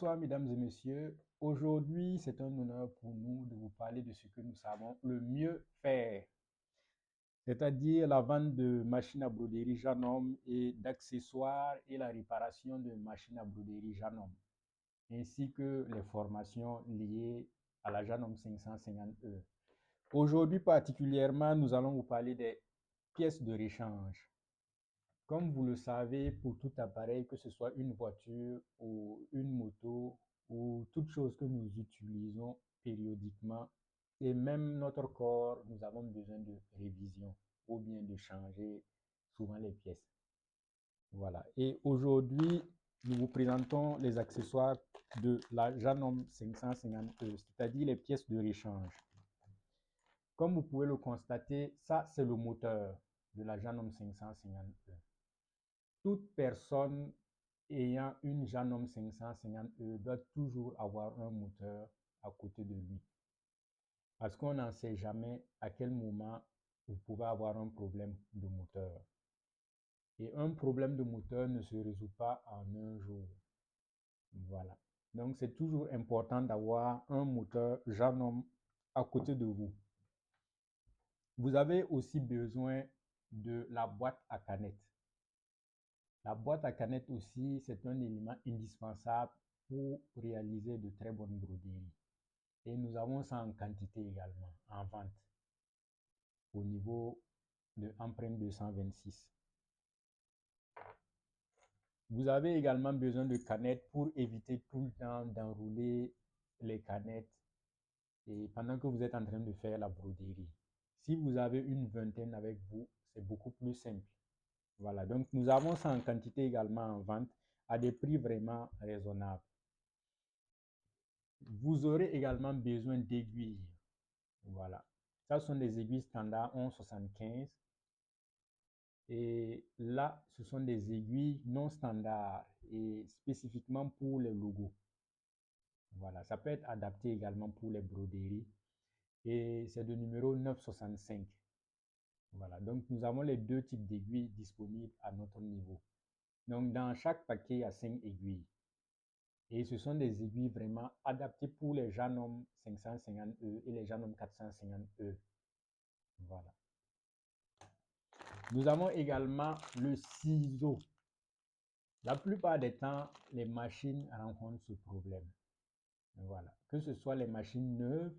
Bonsoir, mesdames et messieurs. Aujourd'hui, c'est un honneur pour nous de vous parler de ce que nous savons le mieux faire, c'est-à-dire la vente de machines à broderie Janome et d'accessoires et la réparation de machines à broderie Janome, ainsi que les formations liées à la Janome 550E. Aujourd'hui particulièrement, nous allons vous parler des pièces de rechange. Comme vous le savez, pour tout appareil, que ce soit une voiture ou une moto ou toute chose que nous utilisons périodiquement, et même notre corps, nous avons besoin de révision ou bien de changer souvent les pièces. Voilà. Et aujourd'hui, nous vous présentons les accessoires de la Janome 550E, c'est-à-dire les pièces de rechange. Comme vous pouvez le constater, ça c'est le moteur de la Janome 550E. Toute personne ayant une Janome 550E doit toujours avoir un moteur à côté de lui. Parce qu'on n'en sait jamais à quel moment vous pouvez avoir un problème de moteur. Et un problème de moteur ne se résout pas en un jour. Voilà. Donc c'est toujours important d'avoir un moteur Janome à côté de vous. Vous avez aussi besoin de la boîte à canettes. La boîte à canettes aussi, c'est un élément indispensable pour réaliser de très bonnes broderies. Et nous avons ça en quantité également, en vente, au niveau de empreinte 226. Vous avez également besoin de canettes pour éviter tout le temps d'enrouler les canettes et pendant que vous êtes en train de faire la broderie. Si vous avez une vingtaine avec vous, c'est beaucoup plus simple. Voilà, donc nous avons ça en quantité également en vente à des prix vraiment raisonnables. Vous aurez également besoin d'aiguilles. Voilà. Ça sont des aiguilles standard 11,75. Et là, ce sont des aiguilles non standards et spécifiquement pour les logos. Voilà. Ça peut être adapté également pour les broderies. Et c'est de numéro 9,65. Voilà. Donc, nous avons les deux types d'aiguilles disponibles à notre niveau. Donc, dans chaque paquet, il y a 5 aiguilles. Et ce sont des aiguilles vraiment adaptées pour les Janome 550E et les Janome 450E. Voilà. Nous avons également le ciseau. La plupart des temps, les machines rencontrent ce problème. Voilà. Que ce soit les machines neuves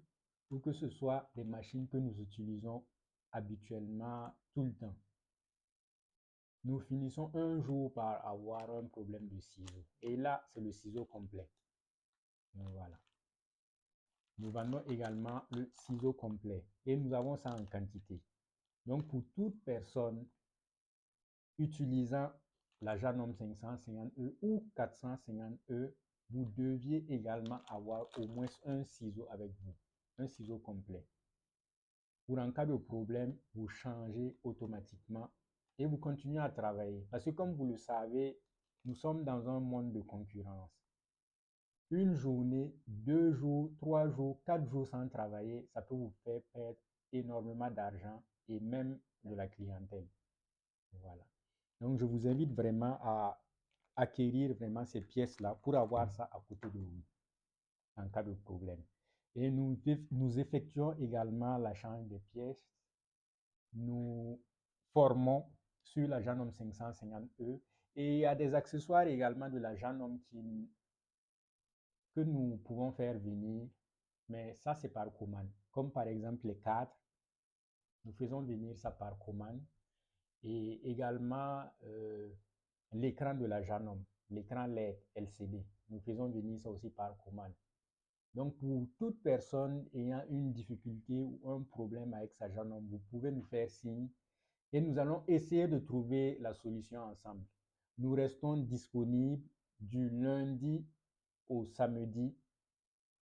ou que ce soit des machines que nous utilisons habituellement tout le temps. Nous finissons un jour par avoir un problème de ciseau. Et là, c'est le ciseau complet. Voilà. Nous vendons également le ciseau complet et nous avons ça en quantité. Donc, pour toute personne utilisant la Janome 550E ou 450E, vous deviez également avoir au moins un ciseau avec vous, un ciseau complet. Pour en cas de problème, vous changez automatiquement et vous continuez à travailler. Parce que comme vous le savez, nous sommes dans un monde de concurrence. Une journée, 2 jours, 3 jours, 4 jours sans travailler, ça peut vous faire perdre énormément d'argent et même de la clientèle. Voilà. Donc, je vous invite vraiment à acquérir vraiment ces pièces-là pour avoir ça à côté de vous en cas de problème. Et nous effectuons également la change des pièces. Nous formons sur la Janome 550E et il y a des accessoires également de la Janome que nous pouvons faire venir, mais ça c'est par commande. Comme par exemple les cadres, nous faisons venir ça par commande. Et également l'écran de la Janome, l'écran LED LCD. Nous faisons venir ça aussi par commande. Donc, pour toute personne ayant une difficulté ou un problème avec sa Janome, vous pouvez nous faire signe et nous allons essayer de trouver la solution ensemble. Nous restons disponibles du lundi au samedi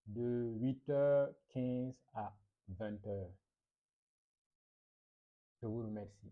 de 8h15 à 20h. Je vous remercie.